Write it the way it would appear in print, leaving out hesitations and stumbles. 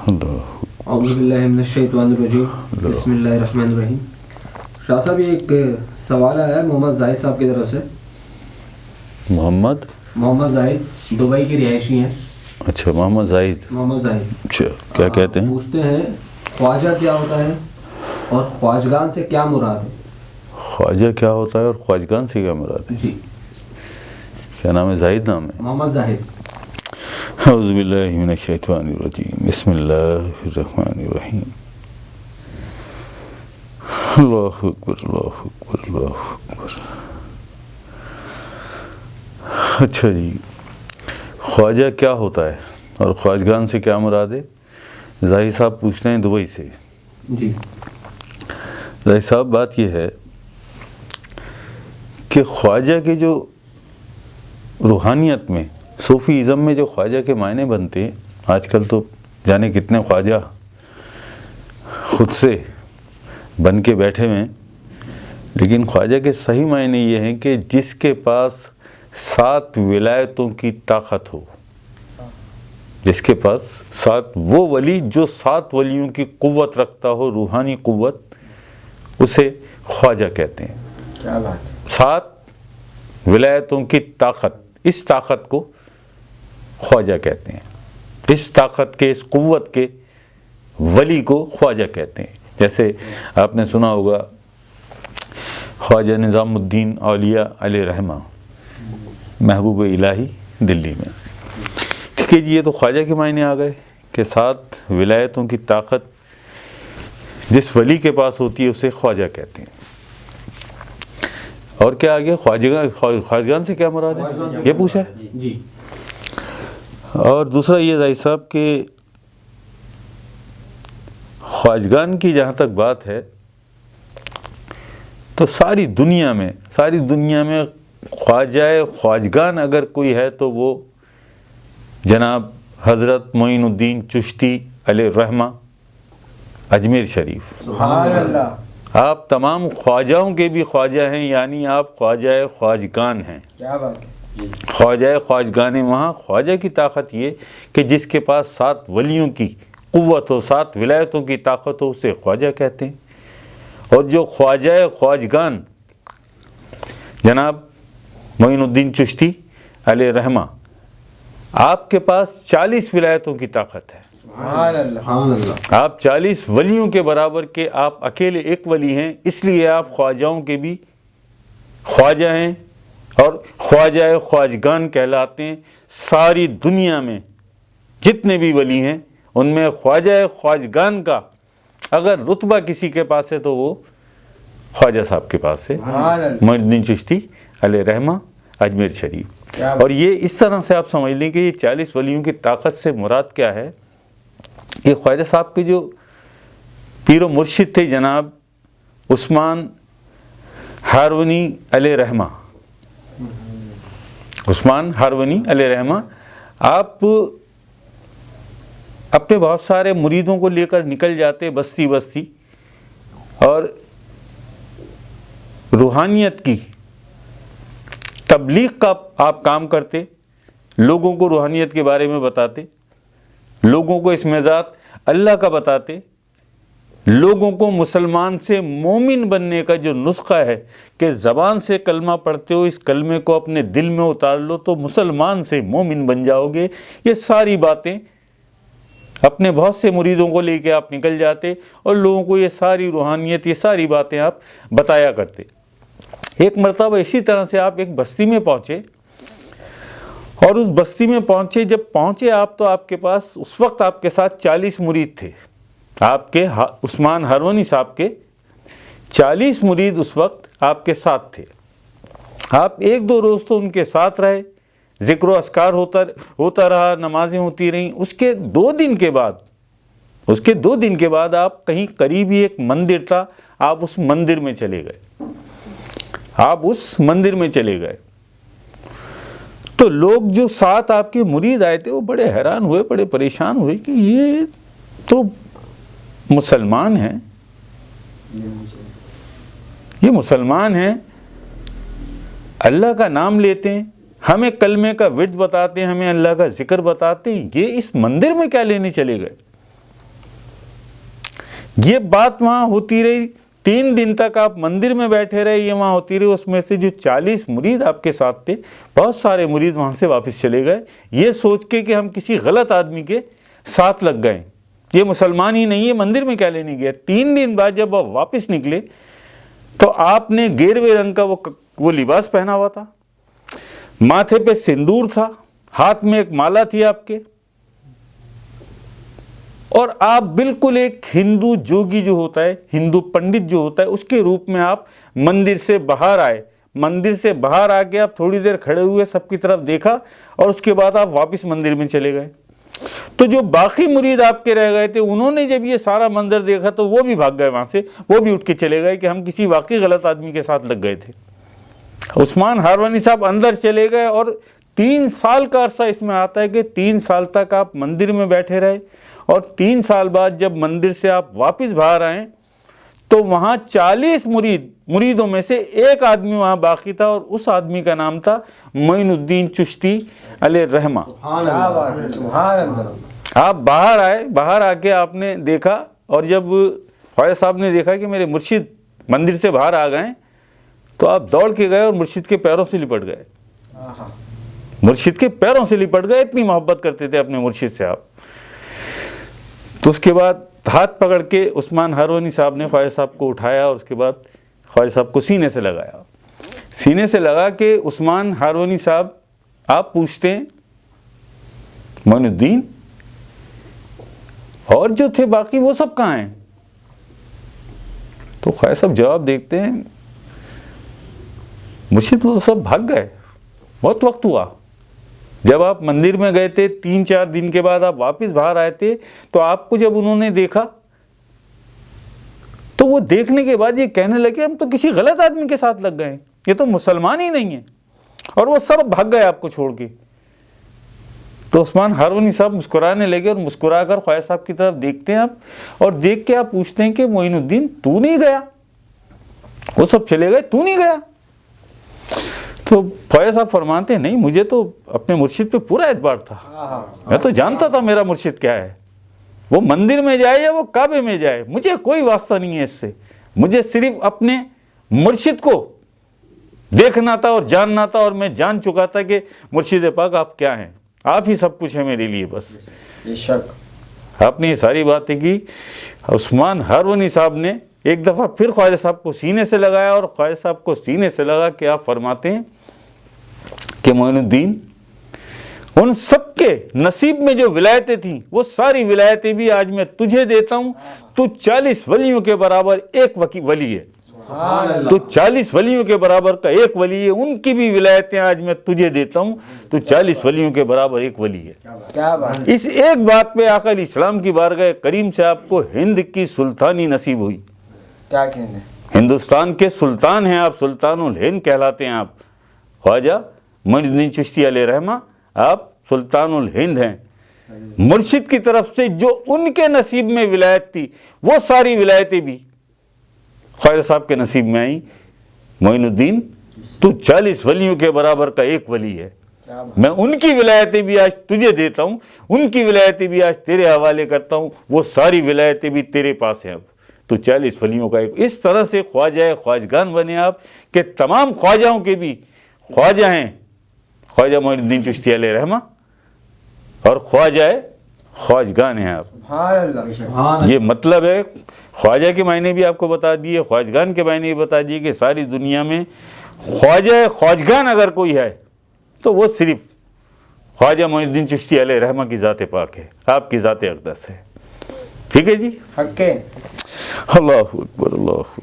اعوذ باللہ من الشیطان الرجیم بسم اللہ الرحمن الرحیم. شاہ صاحب یہ ایک سوال آیا ہے محمد زاہد صاحب کی طرف سے. محمد زاہد دبئی کی رہائشی ہیں. اچھا محمد زاہد. اچھا کیا کہتے ہیں؟ پوچھتے ہیں خواجہ کیا ہوتا ہے اور خواجگان سے کیا مراد ہے؟ خواجہ کیا ہوتا ہے اور خواجگان سے کیا مراد ہے؟ جی. کیا نام ہے؟ زاہد نام ہے. محمد زاہد. اعوذ باللہ من الشیطان الرجیم بسم اللہ الرحمن الرحیم. اللہ اکبر اللہ اکبر اللہ اکبر. اچھا جی، خواجہ کیا ہوتا ہے اور خواجگان سے کیا مراد ہے؟ زاہد صاحب پوچھتے ہیں دبئی سے. جی. زاہد صاحب بات یہ ہے کہ خواجہ کے جو روحانیت میں، صوفی ازم میں جو خواجہ کے معنی بنتے ہیں، آج کل تو جانے کتنے خواجہ خود سے بن کے بیٹھے ہوئے ہیں، لیکن خواجہ کے صحیح معنی یہ ہیں کہ جس کے پاس 7 ولایتوں کی طاقت ہو، جس کے پاس 7 وہ ولی جو 7 ولیوں کی قوت رکھتا ہو، روحانی قوت، اسے خواجہ کہتے ہیں. کیا بات ہے. 7 ولایتوں کی طاقت، اس طاقت کو خواجہ کہتے ہیں. اس طاقت کے، اس قوت کے ولی کو خواجہ کہتے ہیں. جیسے آپ نے سنا ہوگا خواجہ نظام الدین اولیاء علیہ رحمہ، محبوب الہی دلی میں. ٹھیک ہے جی، یہ تو خواجہ کے معنی آ گئے کہ 7 ولایتوں کی طاقت جس ولی کے پاس ہوتی ہے اسے خواجہ کہتے ہیں. اور کیا آگیا؟ خواجگان سے کیا مراد ہے یہ پوچھا ہے. جی. اور دوسرا یہ زاہد صاحب کہ خواجگان کی جہاں تک بات ہے تو ساری دنیا میں خواجہ خواجگان اگر کوئی ہے تو وہ جناب حضرت معین الدین چشتی علیہ رحمہ اجمیر شریف. سبحان اللہ. آپ تمام خواجاؤں کے بھی خواجہ ہیں، یعنی آپ خواجہ خواجگان ہیں. کیا بات ہے. خواجہ خواجگان. وہاں خواجہ کی طاقت یہ کہ جس کے پاس 7 ولیوں کی قوت ہو، 7 ولایتوں کی طاقت ہو، اسے خواجہ کہتے ہیں. اور جو خواجہ خواجگان جناب معین الدین چشتی علیہ رحمہ، آپ کے پاس 40 ولایتوں کی طاقت ہے. سبحان اللہ. آپ 40 ولیوں کے برابر کے آپ اکیلے ایک ولی ہیں، اس لیے آپ خواجاؤں کے بھی خواجہ ہیں اور خواجہ خواجگان کہلاتے ہیں. ساری دنیا میں جتنے بھی ولی ہیں ان میں خواجہ خواجگان کا اگر رتبہ کسی کے پاس ہے تو وہ خواجہ صاحب کے پاس ہے، معین الدین چشتی علیہ رحمہ اجمیر شریف. اور یہ اس طرح سے آپ سمجھ لیں کہ یہ 40 ولیوں کی طاقت سے مراد کیا ہے کہ خواجہ صاحب کے جو پیر و مرشد تھے جناب عثمان ہارونی علیہ رحمہ، عثمان ہارونی علیہ رحمہ، آپ اپنے بہت سارے مریدوں کو لے کر نکل جاتے بستی بستی اور روحانیت کی تبلیغ کا آپ کام کرتے، لوگوں کو روحانیت کے بارے میں بتاتے، لوگوں کو اس مزاج اللہ کا بتاتے، لوگوں کو مسلمان سے مومن بننے کا جو نسخہ ہے کہ زبان سے کلمہ پڑھتے ہو، اس کلمے کو اپنے دل میں اتار لو تو مسلمان سے مومن بن جاؤ گے، یہ ساری باتیں اپنے بہت سے مریدوں کو لے کے آپ نکل جاتے اور لوگوں کو یہ ساری روحانیت، یہ ساری باتیں آپ بتایا کرتے. ایک مرتبہ اسی طرح سے آپ ایک بستی میں پہنچے اور اس بستی میں جب پہنچے آپ تو آپ کے پاس اس وقت آپ کے ساتھ 40 مرید تھے. آپ کے عثمان ہارونی صاحب کے 40 مرید اس وقت آپ کے ساتھ تھے. آپ 1-2 روز تو ان کے ساتھ رہے، ذکر و اذکار ہوتا رہا، نمازیں ہوتی رہیں. اس کے 2 دن کے بعد آپ کہیں قریب ہی ایک مندر تھا، آپ اس مندر میں چلے گئے. تو لوگ جو ساتھ آپ کے مرید آئے تھے وہ بڑے حیران ہوئے، بڑے پریشان ہوئے کہ یہ تو مسلمان ہیں، اللہ کا نام لیتے ہیں، ہمیں کلمے کا ورد بتاتے ہیں، ہمیں اللہ کا ذکر بتاتے ہیں، یہ اس مندر میں کیا لینے چلے گئے؟ یہ بات وہاں ہوتی رہی، 3 دن تک آپ مندر میں بیٹھے رہے، یہ وہاں ہوتی رہی۔ اس میں سے جو 40 مرید آپ کے ساتھ تھے، بہت سارے مرید وہاں سے واپس چلے گئے، یہ سوچ کے کہ ہم کسی غلط آدمی کے ساتھ لگ گئے، یہ مسلمان ہی نہیں ہے، مندر میں کیا لینے گیا۔ 3 دن بعد جب آپ واپس نکلے تو آپ نے گیروے رنگ کا وہ لباس پہنا ہوا تھا، ماتھے پہ سندور تھا، ہاتھ میں ایک مالا تھی آپ کے، اور آپ بالکل ایک ہندو جوگی جو ہوتا ہے، ہندو پنڈت جو ہوتا ہے، اس کے روپ میں آپ مندر سے باہر آئے۔ مندر سے باہر آ کے آپ تھوڑی دیر کھڑے ہوئے، سب کی طرف دیکھا، اور اس کے بعد آپ واپس مندر میں چلے گئے۔ تو جو باقی مرید آپ کے رہ گئے تھے، انہوں نے جب یہ سارا منظر دیکھا تو وہ بھی بھاگ گئے وہاں سے، وہ بھی اٹھ کے چلے گئے کہ ہم کسی واقعی غلط آدمی کے ساتھ لگ گئے تھے۔ عثمان ہاروانی صاحب اندر چلے گئے، اور 3 سال کا عرصہ اس میں آتا ہے کہ 3 سال تک آپ مندر میں بیٹھے رہے، اور 3 سال بعد جب مندر سے آپ واپس باہر آئیں تو وہاں 40 مریدوں میں سے ایک آدمی وہاں باقی تھا، اور اس آدمی کا نام تھا معین الدین چشتی علیہ الرحمہ۔ آپ باہر آئے، باہر آ کے آپ نے دیکھا، اور جب خواجہ صاحب نے دیکھا کہ میرے مرشد مندر سے باہر آ گئے تو آپ دوڑ کے گئے اور مرشد کے پیروں سے لپٹ گئے، مرشد کے پیروں سے لپٹ گئے، اتنی محبت کرتے تھے اپنے مرشد سے آپ۔ تو اس کے بعد ہاتھ پکڑ کے عثمان ہاروانی صاحب نے خواجہ صاحب کو اٹھایا، اور اس کے بعد خواجہ صاحب کو سینے سے لگایا، سینے سے لگا کے عثمان ہاروانی صاحب آپ پوچھتے ہیں معین الدین اور جو تھے باقی وہ سب کہاں ہیں؟ تو خواجہ صاحب جواب دیکھتے ہیں مرشد وہ سب بھاگ گئے، بہت وقت ہوا، جب آپ مندر میں گئے تھے 3-4 دن کے بعد آپ واپس باہر آئے تھے، تو آپ کو جب انہوں نے دیکھا تو وہ دیکھنے کے بعد یہ کہنے لگے ہم تو کسی غلط آدمی کے ساتھ لگ گئے، یہ تو مسلمان ہی نہیں ہے، اور وہ سب بھاگ گئے آپ کو چھوڑ کے۔ تو عثمان ہاروانی صاحب مسکرانے لگے، اور مسکرا کر خواجہ صاحب کی طرف دیکھتے ہیں آپ، اور دیکھ کے آپ پوچھتے ہیں کہ معین الدین تو نہیں گیا؟ وہ سب چلے گئے، تو نہیں گیا؟ تو خواجہ صاحب فرماتے ہیں نہیں، مجھے تو اپنے مرشد پہ پورا اعتبار تھا، میں تو جانتا تھا میرا مرشد کیا ہے، وہ مندر میں جائے یا وہ کعبے میں جائے، مجھے کوئی واسطہ نہیں ہے اس سے، مجھے صرف اپنے مرشد کو دیکھنا تھا اور جاننا تھا، اور میں جان چکا تھا کہ مرشد پاک آپ کیا ہیں، آپ ہی سب کچھ ہے میرے لیے بس۔ بے شک آپ نے یہ ساری باتیں کی۔ عثمان ہاروانی صاحب نے ایک دفعہ پھر خواجہ صاحب کو سینے سے لگایا، اور خواجہ صاحب کو سینے سے لگا کہ آپ فرماتے ہیں کہ معین الدین ان سب کے نصیب میں جو ولایتیں تھیں وہ ساری ولایتیں بھی آج میں تجھے دیتا ہوں، تو 40 ولیوں کے برابر ایک ولی ہے، تو 40 ولیوں کے برابر کا ایک ولی ہے، ان کی بھی ولایتیں آج میں تجھے دیتا ہوں، تو 40 ولیوں کے برابر ایک ولی ہے۔ کیا بات، اس ایک بات پہ آقا علیہ السلام کی بارگاہ کریم سے آپ کو ہند کی سلطانی نصیب ہوئی، کیا کہنے، ہندوستان کے سلطان ہیں آپ، سلطان الہند کہلاتے ہیں آپ، خواجہ معین الدین چشتی علیہ رحمہ، آپ سلطان الہند ہیں۔ مرشد کی طرف سے جو ان کے نصیب میں ولایت تھی وہ ساری ولایتیں بھی خواجہ صاحب کے نصیب میں آئیں۔ معین الدین تو 40 ولیوں کے برابر کا ایک ولی ہے، میں ان کی ولایتیں بھی آج تجھے دیتا ہوں، ان کی ولایتیں بھی آج تیرے حوالے کرتا ہوں، وہ ساری ولایتیں بھی تیرے پاس ہیں اب، تو 40 ولیوں کا ایک۔ اس طرح سے خواجہ خواجگان بنے آپ کہ تمام خواجہوں کے بھی خواجہ ہیں خواجہ معین الدین چشتی علیہ رحمہ، اور خواجہ خواجگان ہیں آپ۔ سبحان اللہ، یہ مطلب ہے خواجہ کے معنی بھی آپ کو بتا دیے، خواجگان کے معنی بھی بتا دیے کہ ساری دنیا میں خواجہ خواجگان اگر کوئی ہے تو وہ صرف خواجہ معین الدین چشتی علیہ رحمہ کی ذات پاک ہے، آپ کی ذات اقدس ہے۔ ٹھیک ہے جی، حق ہے۔ اللہ اکبر، اللہ اکبر۔